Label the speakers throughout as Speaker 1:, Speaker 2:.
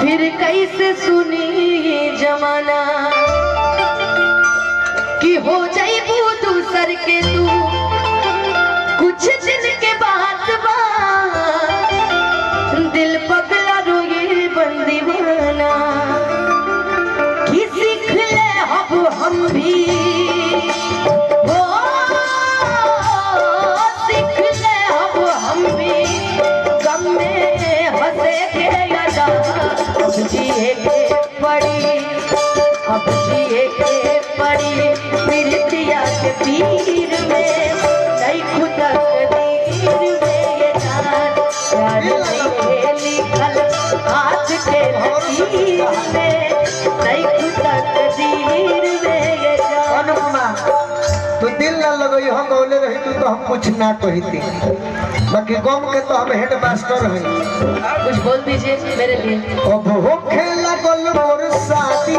Speaker 1: फिर कैसे सुनी जमाना कि हो जाइबू दूसर के तू कुछ दिन के बाद दिल पगला रोए बंदी बना कि सीख ले अब हम भी हो सीख ले अब हम भी गम में हंसे के अदा अब जिए के पड़ी अब जिए के पड़ी प्रीतिया के पीर में नहीं खुदा तकदीर में ये जान प्यार में लिखल आज के लकीर में नहीं खुदा तकदीर में ये जान।
Speaker 2: अनुपमा तू दिल न लगई हम बोले रही तू तो हम कुछ ना कहती बाकी गम के तो हम हेड मास्टर हैं।
Speaker 1: कुछ बोल दीजिए मेरे लिए।
Speaker 2: अब हो खेला गोल मोर शादी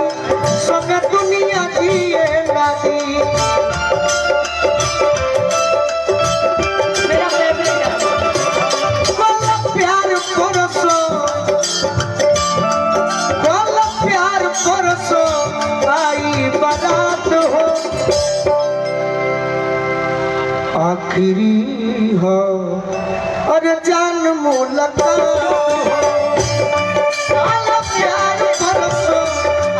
Speaker 2: सब दुनिया जिए नादी
Speaker 1: मेरा फेवरेट
Speaker 2: प्यार परसो प्यार परसो आई बारात हो आखिरी हो और जान मुलाकात हो प्यार परसो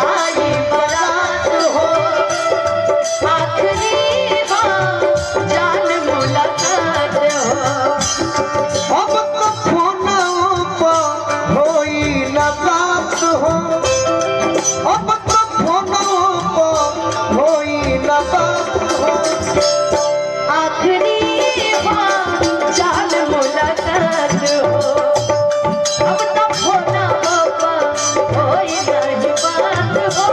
Speaker 2: आई बारात हो
Speaker 1: आखिरी हो जान मुलाकात हो।
Speaker 2: अब तो फोनों पर होई न बात हो अब तो फोनों पर होई न बात हो
Speaker 1: आखिरी हो जान मुलाकात हो अब तक होना होगा कोई नहीं बात हो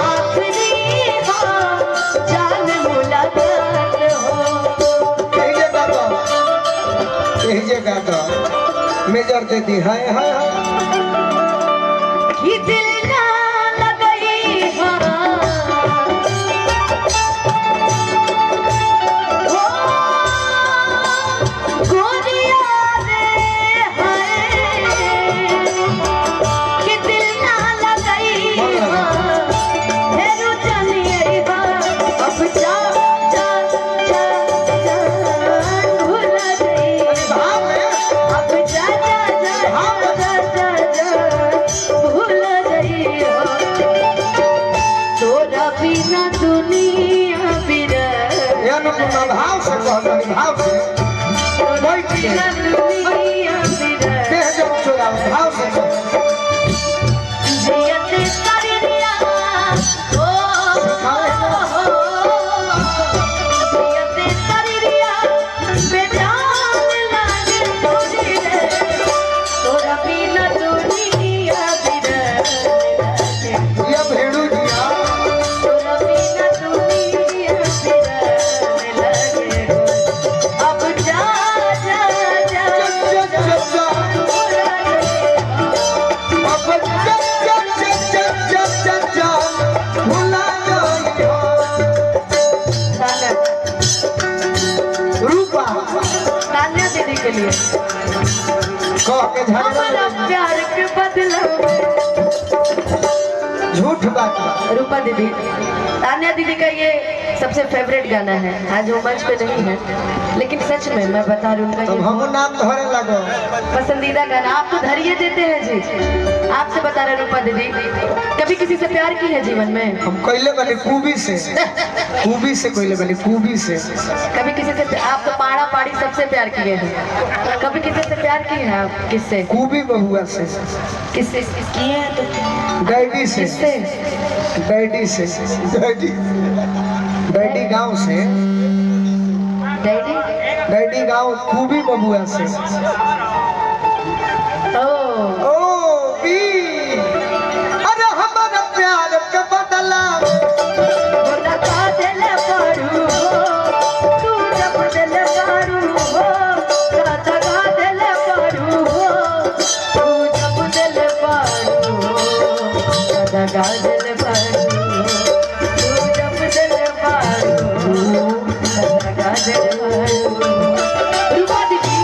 Speaker 1: आखिरी हो जान मुलाकात हो।
Speaker 2: यही जगह तो मेजर दे दी है
Speaker 1: कि दिल ना लगई हो गोरिया रे हाय कि दिल ना लगई हो हेरू चलिए हो अब जा जा जा जा भूल गई अब जा जा जा जा जा भूल गई हो तोरा बिना दुनिया बिरह
Speaker 2: अनुपमा भाव से कहनी भाव से बैठ के
Speaker 1: बिना दुनिया बिरह
Speaker 2: देह जब चोरा भाव से
Speaker 1: जियते करिया ओ जियते करिया बेजान लागे तोरी रे तोरा बिना दुनिया बिरह
Speaker 2: ये भेड़ू दिया
Speaker 1: तोरा बिना दुनिया बिरह लगे अब जा जा जा
Speaker 2: अब भुला जाइयो रूपा
Speaker 1: तान्या दीदी के लिए
Speaker 2: कह के
Speaker 1: हमारा प्यार के बदला
Speaker 2: झूठ बात
Speaker 1: रूपा दीदी तान्या दीदी का ये सबसे फेवरेट गाना है। आज वो मंच पे नहीं है लेकिन सच में मैं बता रही हूँ उनका
Speaker 2: अब हम
Speaker 1: ये
Speaker 2: नाम धरे लगो
Speaker 1: पसंदीदा गाना आप तो धरिए देते हैं जी। आपसे बता रहे रूपा दीदी कभी किसी से प्यार की है जीवन में?
Speaker 2: हम कहले बनी खूबी से कहले बनी खूबी से
Speaker 1: कभी किसी से आप तो पाड़ा पाड़ी सबसे प्यार किए हैं कभी किसी से प्यार की है आप? किससे?
Speaker 2: खूबी बहुआ से
Speaker 1: किससे किए हैं तो
Speaker 2: डैडी से
Speaker 1: किससे?
Speaker 2: डैडी से डैडी गांव से
Speaker 1: डैडी
Speaker 2: डैडी गांव खूबी बबुआ से
Speaker 1: ओ
Speaker 2: बी अरे हमारा प्यार के बदला
Speaker 1: लगा दिल पारू हो तू जब दिल पारू हो लगा दिल पारू हो तू जब दिल पारू हो लगा दिल पारू तू जब दिल पारू लगा दिल पारू रूपा दीदी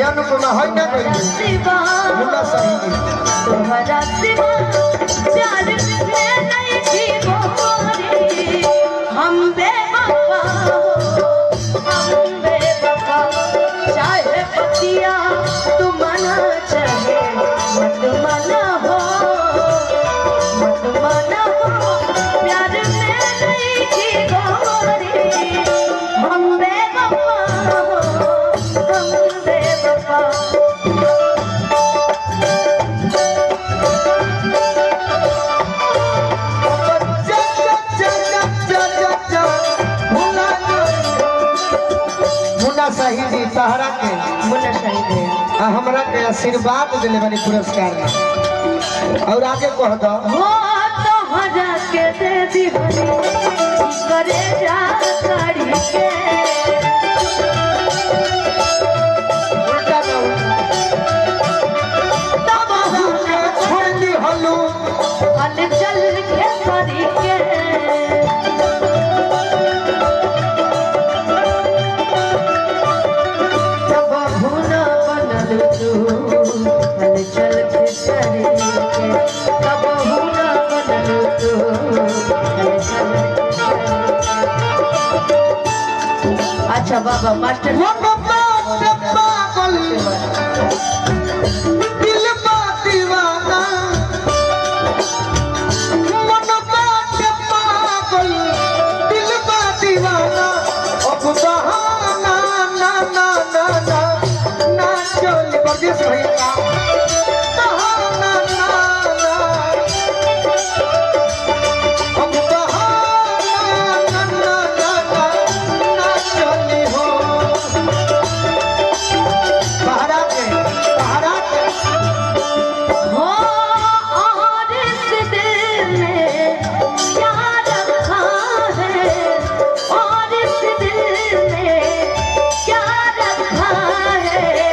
Speaker 2: अनुपमा है ना कोई
Speaker 1: सिवा
Speaker 2: मुन्ना साहिब
Speaker 1: तुम्हारा सिवा प्यार में नहीं जीवोरी हम बेवफा हो हम बेवफा चाहे पतिया तू मना चाहे मत मना हो प्यार में नहीं जीवोरी हम बेवफा हो हम बेवफा
Speaker 2: मुन्ना साहिब जी सहारा के
Speaker 1: मुन्ना साहिब है
Speaker 2: हमरा के आशीर्वाद दिले बनी पुरस्कार में और आगे कह दो
Speaker 1: हो तो हजा के दे दी हरी करे जा करी के
Speaker 2: उल्टा ना तब हमने छोड़ दी हलू
Speaker 1: हल चल के करी के जब भूना बनल तू हल चल के करी के तब भूना बनल तू हल चल के करी के। अच्छा बाबा मास्टर
Speaker 2: वो पागल दिल बा दीवाना मन बात पागल दिल बा दीवाना अब बहाना ना ना ना ना ना चल परदेश भैया बहाना ना ना अब बहाना ना ना ना ना चली हो सहारा के
Speaker 1: हो और इस दिल में क्या रखा है और इस दिल में क्या रखा है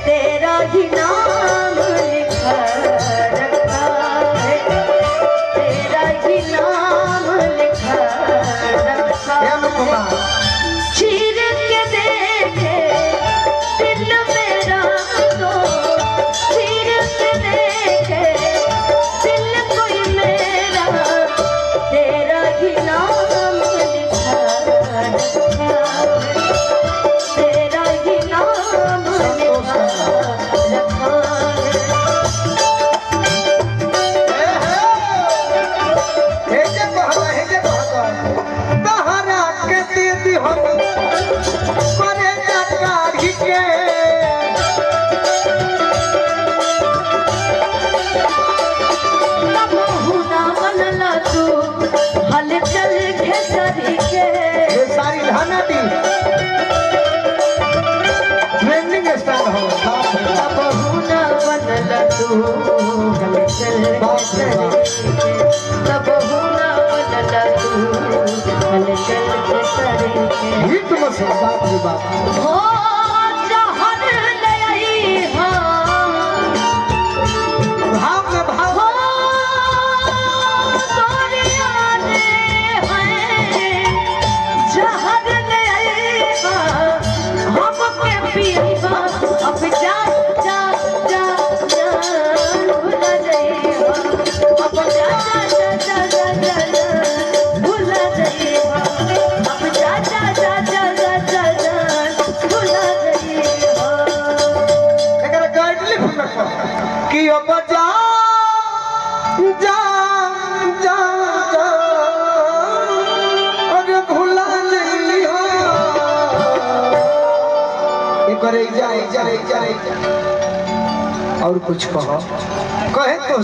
Speaker 1: तेरा ही नाम लिखा रखा है तेरा ही नाम लिखा रखा
Speaker 2: हे अनुपमा
Speaker 1: है चीर के देखे दिल मेरा तो चीर के देखे दिल कोई मेरा तेरा ही नाम लिखा रखा है तेरा ही नाम लिखा रखा है
Speaker 2: हे जे कहवा तहरा के दीदी हम करे काढ़ी के
Speaker 1: तब हुना बनला तू हल चल के करी के
Speaker 2: ये सारी धाना दी ट्रेंडिंग स्टार हो
Speaker 1: तब हुना बनला तू हल चल के करी के तब हुना बनला तू हल चल के करी के
Speaker 2: हिट मसे बाप रे बाप
Speaker 1: हो जहर ले आई हाँ
Speaker 2: भाव में भाव
Speaker 1: हो तोरिया रे हैं जहर ले आई हाँ हमके पियबा अब जा जा जा जा भूल जाइबा अब जा जा जा जा जा जा भूल जाइबा अब जा जा जा जा जा जा जा भूल जाइबा
Speaker 2: एकरा गाइड लिख में कि अब जा जा जा जा अरे भुला नहीं हो एक बार जा और कुछ कहो कहे तो